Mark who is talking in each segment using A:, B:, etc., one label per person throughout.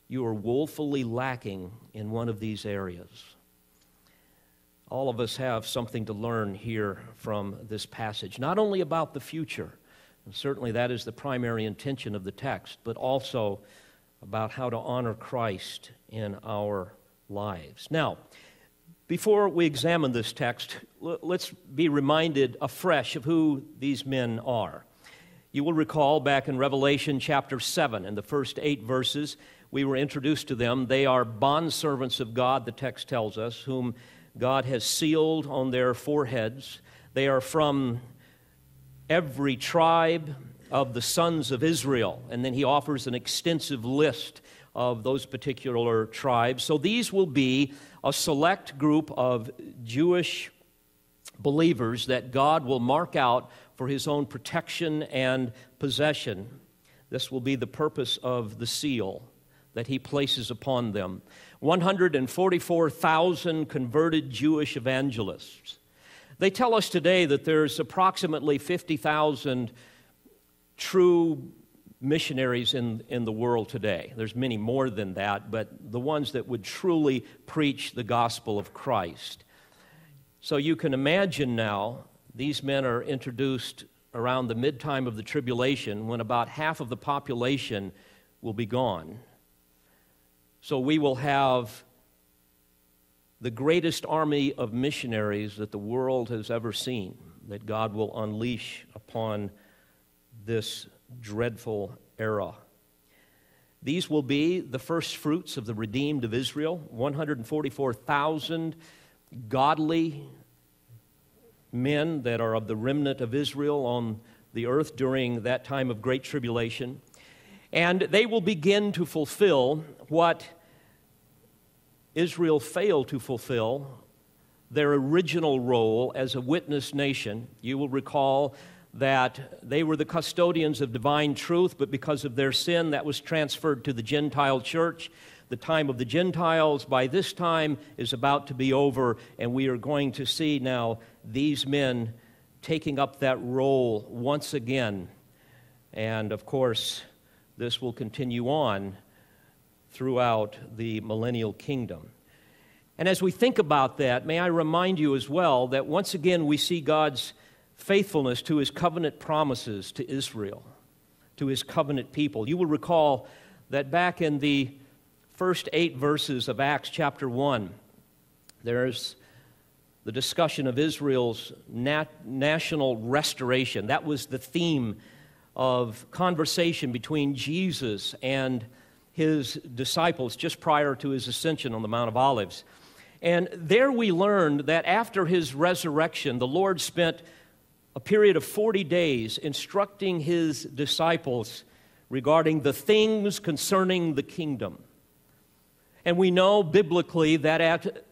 A: you are woefully lacking in one of these areas. All of us have something to learn here from this passage, not only about the future, and certainly that is the primary intention of the text, but also about how to honor Christ in our lives. Now, before we examine this text, let's be reminded afresh of who these men are. You will recall back in Revelation chapter 7, in the first 8 verses, we were introduced to them. They are bondservants of God, the text tells us, whom God has sealed on their foreheads. They are from every tribe of the sons of Israel. And then he offers an extensive list of those particular tribes. So these will be a select group of Jewish believers that God will mark out for his own protection and possession. This will be the purpose of the seal that he places upon them. 144,000 converted Jewish evangelists. They tell us today that there's approximately 50,000 true missionaries in the world today. There's many more than that, but the ones that would truly preach the gospel of Christ. So you can imagine now, these men are introduced around the mid-time of the tribulation when about half of the population will be gone. So we will have the greatest army of missionaries that the world has ever seen, that God will unleash upon this dreadful era. These will be the first fruits of the redeemed of Israel, 144,000 godly men that are of the remnant of Israel on the earth during that time of great tribulation. And they will begin to fulfill what Israel failed to fulfill, their original role as a witness nation. You will recall that they were the custodians of divine truth, but because of their sin, that was transferred to the Gentile church. The time of the Gentiles, by this time, is about to be over, and we are going to see now these men taking up that role once again. And, of course, this will continue on throughout the millennial kingdom. And as we think about that, may I remind you as well that once again we see God's faithfulness to his covenant promises to Israel, to his covenant people. You will recall that back in the first 8 verses of Acts chapter 1, there's the discussion of Israel's national restoration. That was the theme of conversation between Jesus and his disciples just prior to his ascension on the Mount of Olives. And there we learned that after his resurrection, the Lord spent a period of 40 days instructing his disciples regarding the things concerning the kingdom. And we know biblically that at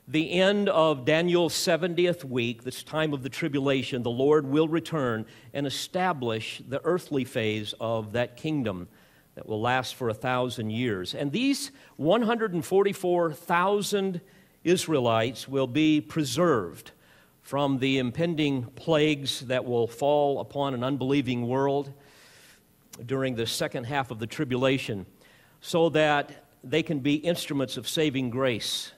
A: the end of Daniel's 70th week, this time of the tribulation, the Lord will return and establish the earthly phase of that kingdom that will last for 1,000 years. And these 144,000 Israelites will be preserved from the impending plagues that will fall upon an unbelieving world during the second half of the tribulation, so that they can be instruments of saving grace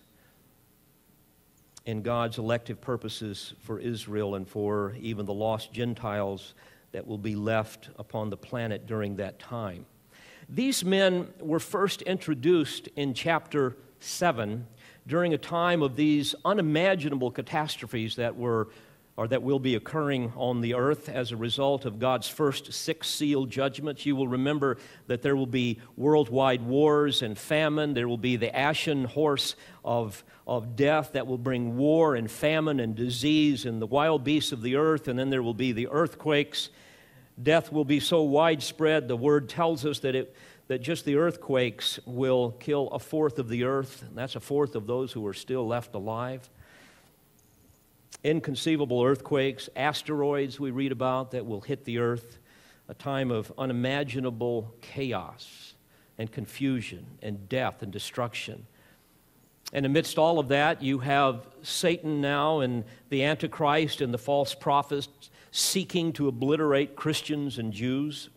A: in God's elective purposes for Israel and for even the lost Gentiles that will be left upon the planet during that time. These men were first introduced in chapter 7 during a time of these unimaginable catastrophes that will be occurring on the earth as a result of God's first 6 seal judgments. You will remember that there will be worldwide wars and famine. There will be the ashen horse of death that will bring war and famine and disease and the wild beasts of the earth, and then there will be the earthquakes. Death will be so widespread, the Word tells us that just the earthquakes will kill 1/4 of the earth, and that's 1/4 of those who are still left alive. Inconceivable earthquakes, asteroids we read about that will hit the earth, a time of unimaginable chaos and confusion and death and destruction. And amidst all of that, you have Satan now and the Antichrist and the false prophets seeking to obliterate Christians and Jews.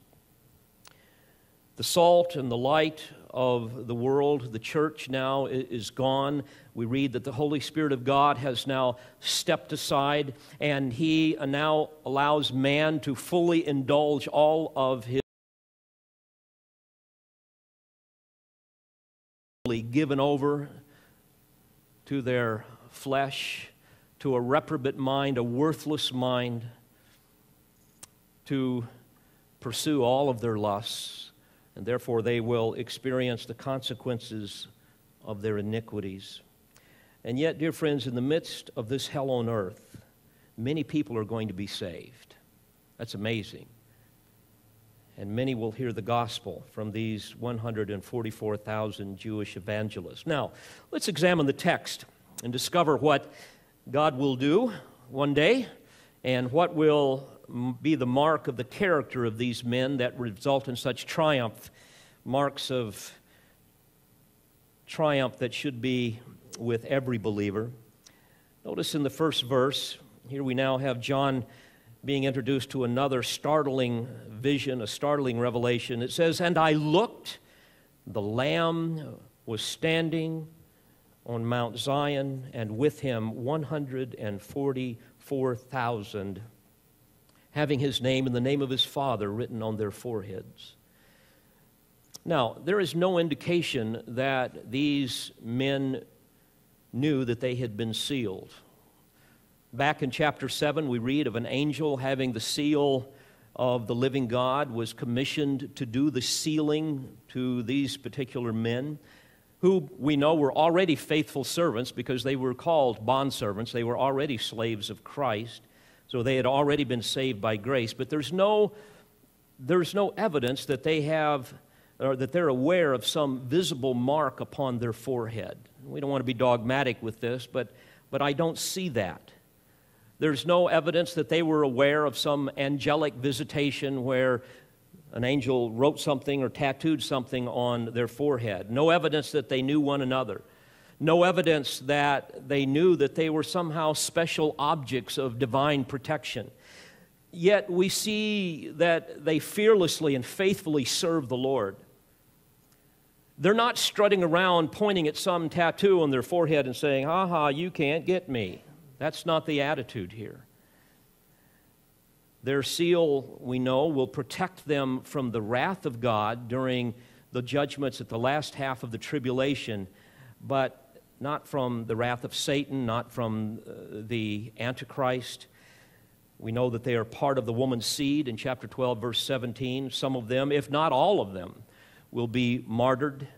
A: The salt and the light of the world. The church now is gone. We read that the Holy Spirit of God has now stepped aside, and He now allows man to fully indulge all of his given over to their flesh, to a reprobate mind, a worthless mind, to pursue all of their lusts, and therefore they will experience the consequences of their iniquities. And yet, dear friends, in the midst of this hell on earth, many people are going to be saved. That's amazing. And many will hear the gospel from these 144,000 Jewish evangelists. Now, let's examine the text and discover what God will do one day and what will be the mark of the character of these men that result in such triumph, marks of triumph that should be with every believer. Notice in the first verse, here we now have John being introduced to another startling vision, a startling revelation. It says, "And I looked, the Lamb was standing on Mount Zion, and with him 144,000, having his name and the name of his Father written on their foreheads." Now, there is no indication that these men knew that they had been sealed. Back in chapter 7, we read of an angel having the seal of the living God, was commissioned to do the sealing to these particular men, who we know were already faithful servants because they were called bondservants. They were already slaves of Christ, so they had already been saved by grace. But there's no evidence that they have, or that they're aware of some visible mark upon their forehead. We don't want to be dogmatic with this, but I don't see that. There's no evidence that they were aware of some angelic visitation where an angel wrote something or tattooed something on their forehead. No evidence that they knew one another. No evidence that they knew that they were somehow special objects of divine protection. Yet we see that they fearlessly and faithfully serve the Lord. They're not strutting around pointing at some tattoo on their forehead and saying, "Ha ha, you can't get me." That's not the attitude here. Their seal, we know, will protect them from the wrath of God during the judgments at the last half of the tribulation, but not from the wrath of Satan, not from the Antichrist. We know that they are part of the woman's seed in chapter 12, verse 17. Some of them, if not all of them, will be martyred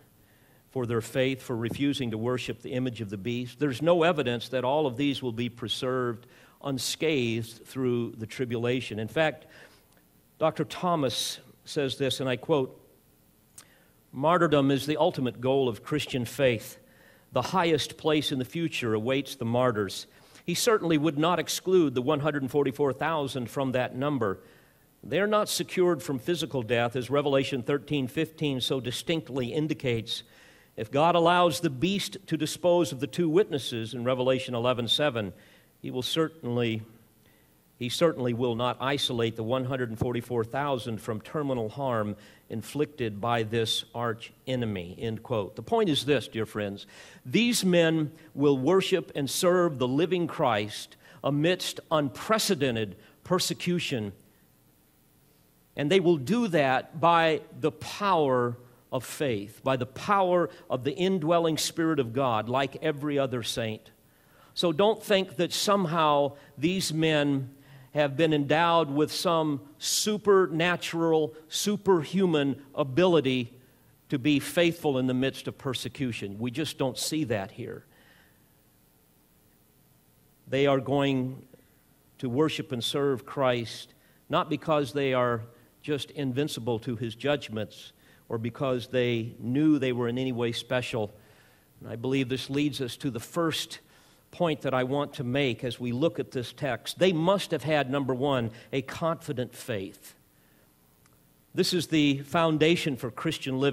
A: for their faith, for refusing to worship the image of the beast. There's no evidence that all of these will be preserved unscathed through the tribulation. In fact, Dr. Thomas says this, and I quote, "Martyrdom is the ultimate goal of Christian faith. The highest place in the future awaits the martyrs." He certainly would not exclude the 144,000 from that number. They're not secured from physical death, as Revelation 13:15 so distinctly indicates. If God allows the beast to dispose of the two witnesses in Revelation 11:7, He certainly will not isolate the 144,000 from terminal harm inflicted by this arch enemy, end quote. The point is this, dear friends. These men will worship and serve the living Christ amidst unprecedented persecution, and they will do that by the power of faith, by the power of the indwelling Spirit of God, like every other saint. So don't think that somehow these men have been endowed with some supernatural, superhuman ability to be faithful in the midst of persecution. We just don't see that here. They are going to worship and serve Christ, not because they are just invincible to His judgments, or because they knew they were in any way special. And I believe this leads us to the first point that I want to make as we look at this text. They must have had, number one, a confident faith. This is the foundation for Christian living.